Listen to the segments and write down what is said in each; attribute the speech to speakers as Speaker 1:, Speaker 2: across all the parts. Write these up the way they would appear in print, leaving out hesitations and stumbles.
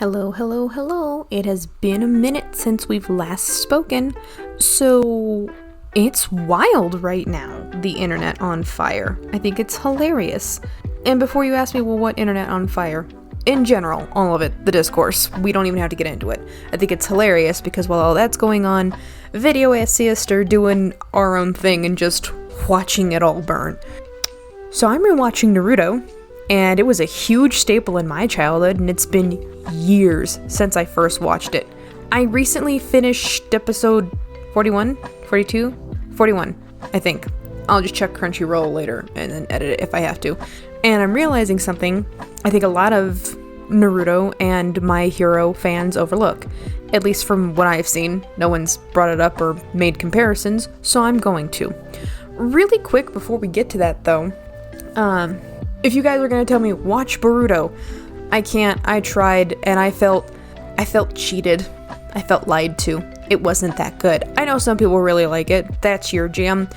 Speaker 1: Hello, hello, hello. It has been a minute since we've last spoken. So, it's wild right now, the internet on fire. I think it's hilarious. And before you ask me, well, what internet on fire? In general, all of it, the discourse. We don't even have to get into it. I think it's hilarious because while all that's going on, video essayists are doing our own thing and just watching it all burn. So I'm rewatching Naruto, and it was a huge staple in my childhood, and it's been years since I first watched it. I recently finished episode 41, 42, 41, I think. I'll just check Crunchyroll later and then edit it if I have to. And I'm realizing something I think a lot of Naruto and My Hero fans overlook. At least from what I've seen. No one's brought it up or made comparisons, so I'm going to. Really quick before we get to that though, if you guys are going to tell me, watch Boruto, I can't. I tried, and I felt cheated. I felt lied to. It wasn't that good. I know some people really like it. That's your jam.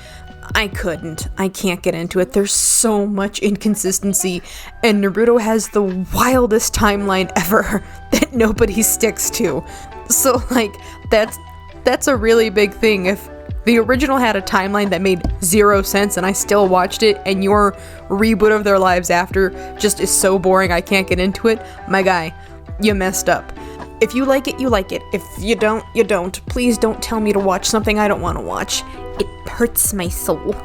Speaker 1: I couldn't. I can't get into it. There's so much inconsistency, and Naruto has the wildest timeline ever that nobody sticks to. So, that's a really big thing. If the original had a timeline that made zero sense and I still watched it, and your reboot of their lives after just is so boring I can't get into it, my guy, you messed up. If you like it, you like it. If you don't, you don't. Please don't tell me to watch something I don't want to watch. It hurts my soul.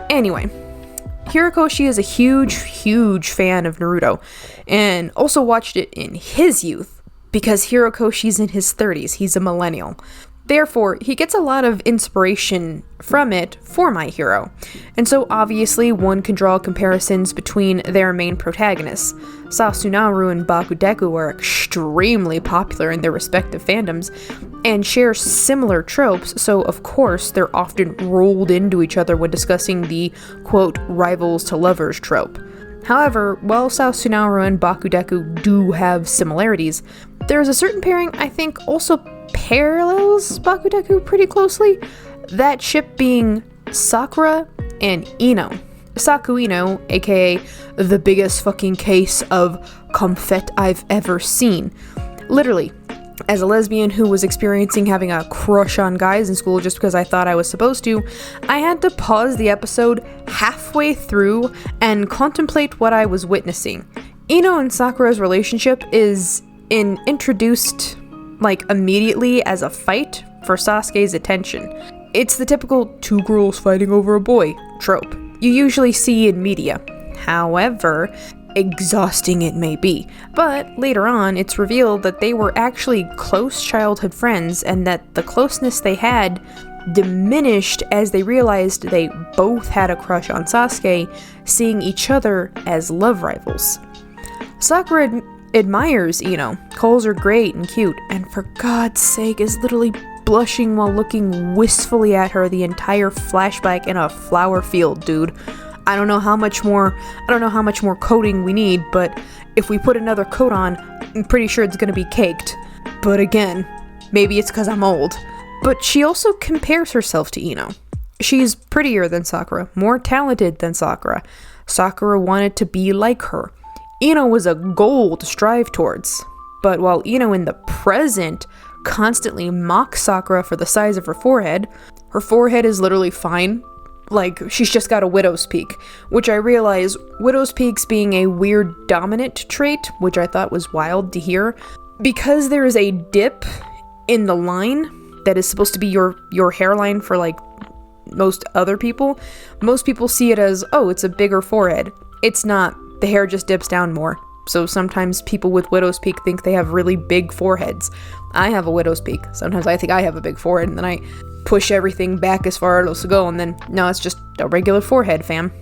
Speaker 1: Anyway, Hirokoshi is a huge fan of Naruto, and also watched it in his youth, because Hirokoshi's in his 30s, he's a millennial. Therefore, he gets a lot of inspiration from it for My Hero. And so obviously one can draw comparisons between their main protagonists. Sasunaru and BakuDeku are extremely popular in their respective fandoms and share similar tropes, so of course they're often rolled into each other when discussing the, quote, rivals to lovers trope. However, while Sasunaru and BakuDeku do have similarities, there's a certain pairing I think also parallels BakuDeku pretty closely, that ship being Sakura and Ino. SakuIno, aka the biggest fucking case of comfort I've ever seen. Literally, as a lesbian who was experiencing having a crush on guys in school just because I thought I was supposed to, I had to pause the episode halfway through and contemplate what I was witnessing. Ino and Sakura's relationship is introduced immediately as a fight for Sasuke's attention. It's the typical two girls fighting over a boy trope you usually see in media. However, exhausting it may be. But later on, it's revealed that they were actually close childhood friends and that the closeness they had diminished as they realized they both had a crush on Sasuke, seeing each other as love rivals. Sakura admires Ino, calls her great and cute, and for God's sake is literally blushing while looking wistfully at her the entire flashback in a flower field, dude. I don't know how much more coating we need, but if we put another coat on, I'm pretty sure it's gonna be caked. But again, maybe it's because I'm old. But she also compares herself to Ino. She's prettier than Sakura, more talented than Sakura. Sakura wanted to be like her. Ino was a goal to strive towards, but while Ino in the present constantly mocks Sakura for the size of her forehead is literally fine. She's just got a widow's peak, which I realize widow's peaks being a weird dominant trait, which I thought was wild to hear, because there is a dip in the line that is supposed to be your hairline for most other people. Most people see it as, oh, it's a bigger forehead. It's not. The hair just dips down more. So sometimes people with widow's peak think they have really big foreheads. I have a widow's peak. Sometimes I think I have a big forehead, and then I push everything back as far as it'll go, and then, no, it's just a regular forehead, fam.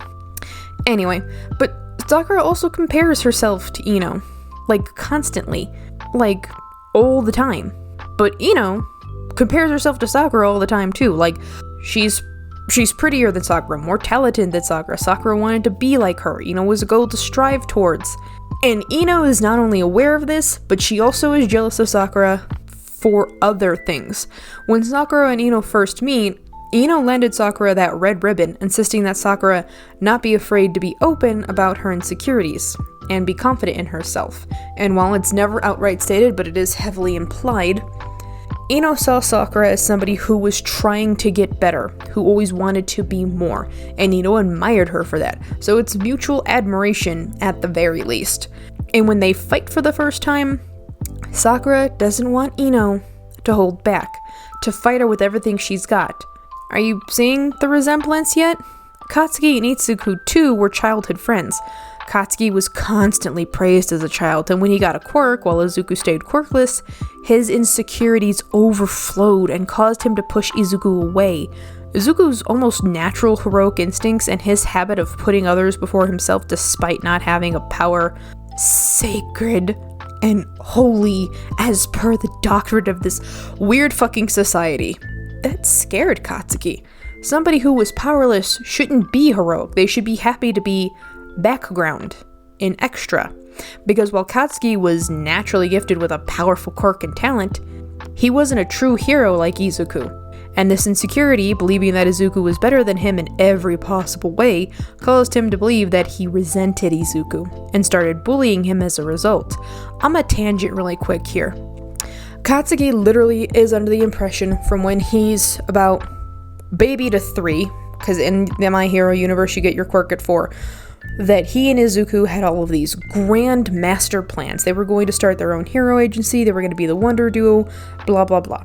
Speaker 1: Anyway, but Sakura also compares herself to Ino. Constantly. All the time. But Ino compares herself to Sakura all the time, too. She's prettier than Sakura, more talented than Sakura. Sakura wanted to be like her. Ino was a goal to strive towards. And Ino is not only aware of this, but she also is jealous of Sakura for other things. When Sakura and Ino first meet, Ino landed Sakura that red ribbon, insisting that Sakura not be afraid to be open about her insecurities and be confident in herself. And while it's never outright stated, but it is heavily implied, Ino saw Sakura as somebody who was trying to get better, who always wanted to be more, and Ino admired her for that. So it's mutual admiration at the very least. And when they fight for the first time, Sakura doesn't want Ino to hold back, to fight her with everything she's got. Are you seeing the resemblance yet? Katsuki and Izuku too were childhood friends. Katsuki was constantly praised as a child, and when he got a quirk while Izuku stayed quirkless, his insecurities overflowed and caused him to push Izuku away. Izuku's almost natural heroic instincts and his habit of putting others before himself despite not having a power sacred and holy as per the doctrine of this weird fucking society, that scared Katsuki. Somebody who was powerless shouldn't be heroic. They should be happy to be background, an extra. Because while Katsuki was naturally gifted with a powerful quirk and talent, he wasn't a true hero like Izuku. And this insecurity, believing that Izuku was better than him in every possible way, caused him to believe that he resented Izuku, and started bullying him as a result. I'm a tangent really quick here. Katsuki literally is under the impression from when he's about baby to 3, because in the My Hero universe you get your quirk at 4, that he and Izuku had all of these grand master plans. They were going to start their own hero agency, they were going to be the Wonder Duo, blah blah blah.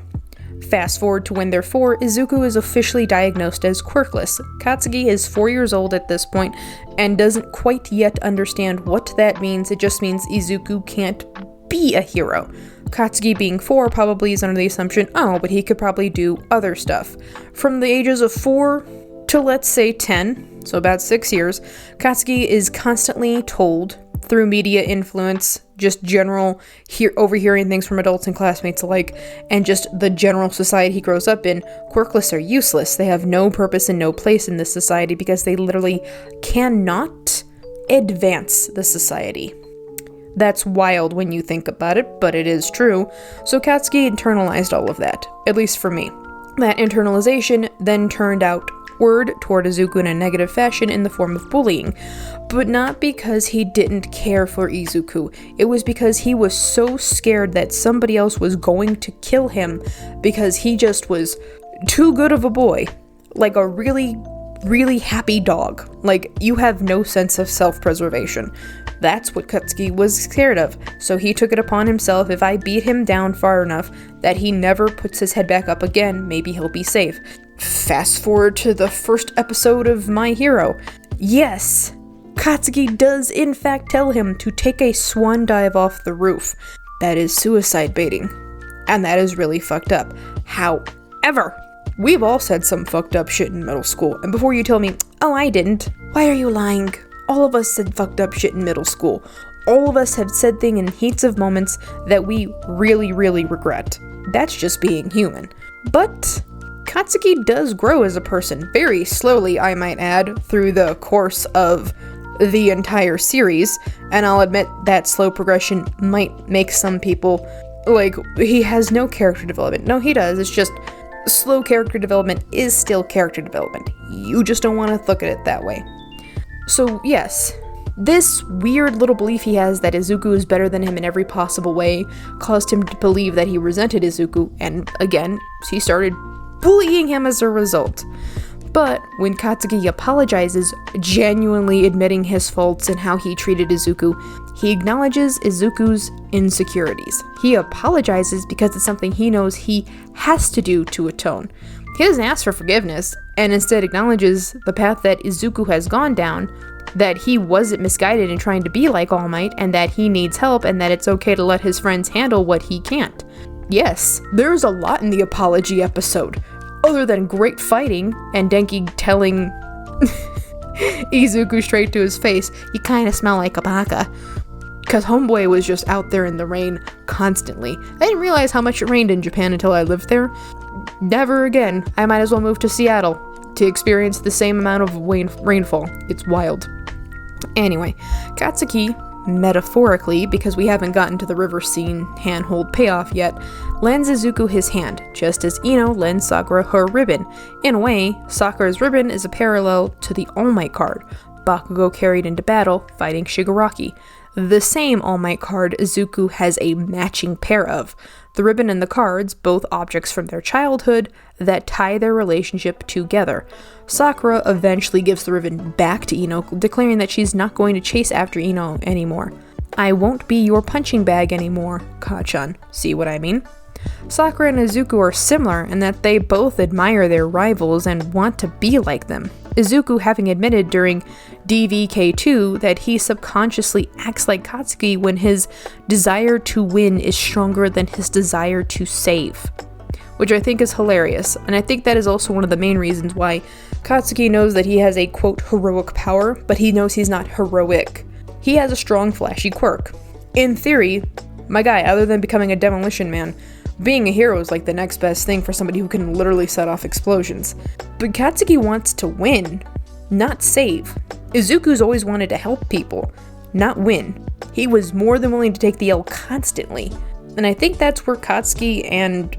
Speaker 1: Fast forward to when they're 4, Izuku is officially diagnosed as quirkless. Katsuki is 4 years old at this point and doesn't quite yet understand what that means. It just means Izuku can't be a hero. Katsuki being 4 probably is under the assumption, oh, but he could probably do other stuff. From the ages of 4 to let's say 10, so about 6 years, Katsuki is constantly told through media influence, just general overhearing things from adults and classmates alike, and just the general society he grows up in, quirkless are useless. They have no purpose and no place in this society because they literally cannot advance the society. That's wild when you think about it, but it is true. So Katsuki internalized all of that, at least for me. That internalization then turned outward toward Izuku in a negative fashion in the form of bullying. But not because he didn't care for Izuku. It was because he was so scared that somebody else was going to kill him because he just was too good of a boy. Like a really, really happy dog. Like, you have no sense of self-preservation. That's what Katsuki was scared of, so he took it upon himself, if I beat him down far enough that he never puts his head back up again, maybe he'll be safe. Fast forward to the first episode of My Hero. Yes, Katsuki does in fact tell him to take a swan dive off the roof. That is suicide baiting, and that is really fucked up. However, we've all said some fucked up shit in middle school, and before you tell me, oh I didn't, why are you lying? All of us said fucked up shit in middle school. All of us have said things in heats of moments that we really, really regret. That's just being human. But Katsuki does grow as a person, very slowly, I might add, through the course of the entire series, and I'll admit that slow progression might make some people, like, he has no character development. No, he does, it's just slow character development is still character development. You just don't want to look at it that way. So yes, this weird little belief he has that Izuku is better than him in every possible way caused him to believe that he resented Izuku, and again, he started bullying him as a result. But when Katsuki apologizes, genuinely admitting his faults and how he treated Izuku, he acknowledges Izuku's insecurities. He apologizes because it's something he knows he has to do to atone. He doesn't ask for forgiveness, and instead acknowledges the path that Izuku has gone down, that he wasn't misguided in trying to be like All Might, and that he needs help, and that it's okay to let his friends handle what he can't. Yes, there's a lot in the apology episode, other than great fighting, and Denki telling Izuku straight to his face, you kinda smell like a baka. Because homeboy was just out there in the rain constantly. I didn't realize how much it rained in Japan until I lived there. Never again. I might as well move to Seattle to experience the same amount of rainfall. It's wild. Anyway, Katsuki metaphorically, because we haven't gotten to the river scene handhold payoff yet, lends Izuku his hand, just as Ino lends Sakura her ribbon. In a way, Sakura's ribbon is a parallel to the All Might card Bakugo carried into battle fighting Shigaraki. The same All Might card Izuku has a matching pair of. The ribbon and the cards, both objects from their childhood, that tie their relationship together. Sakura eventually gives the ribbon back to Ino, declaring that she's not going to chase after Ino anymore. I won't be your punching bag anymore, Ka-chan. See what I mean? Sakura and Izuku are similar in that they both admire their rivals and want to be like them. Izuku having admitted during DVK2 that he subconsciously acts like Katsuki when his desire to win is stronger than his desire to save, which I think is hilarious, and I think that is also one of the main reasons why Katsuki knows that he has a quote heroic power, but he knows he's not heroic. He has a strong flashy quirk. In theory, my guy, other than becoming a demolition man, being a hero is like the next best thing for somebody who can literally set off explosions. But Katsuki wants to win, not save. Izuku's always wanted to help people, not win. He was more than willing to take the L constantly. And I think that's where Katsuki and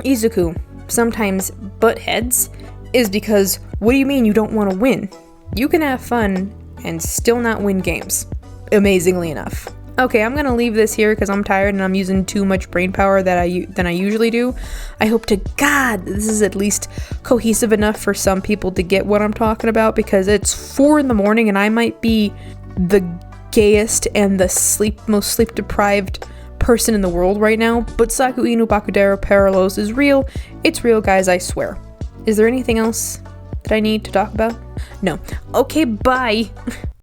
Speaker 1: Izuku sometimes butt heads, is because, what do you mean you don't want to win? You can have fun and still not win games, amazingly enough. Okay, I'm gonna leave this here because I'm tired and I'm using too much brain power than I usually do. I hope to God this is at least cohesive enough for some people to get what I'm talking about, because it's 4 a.m. and I might be the gayest and the most sleep deprived person in the world right now, but SakuIno BakuDeku Parallels is real. It's real, guys, I swear. Is there anything else that I need to talk about? No. Okay, bye.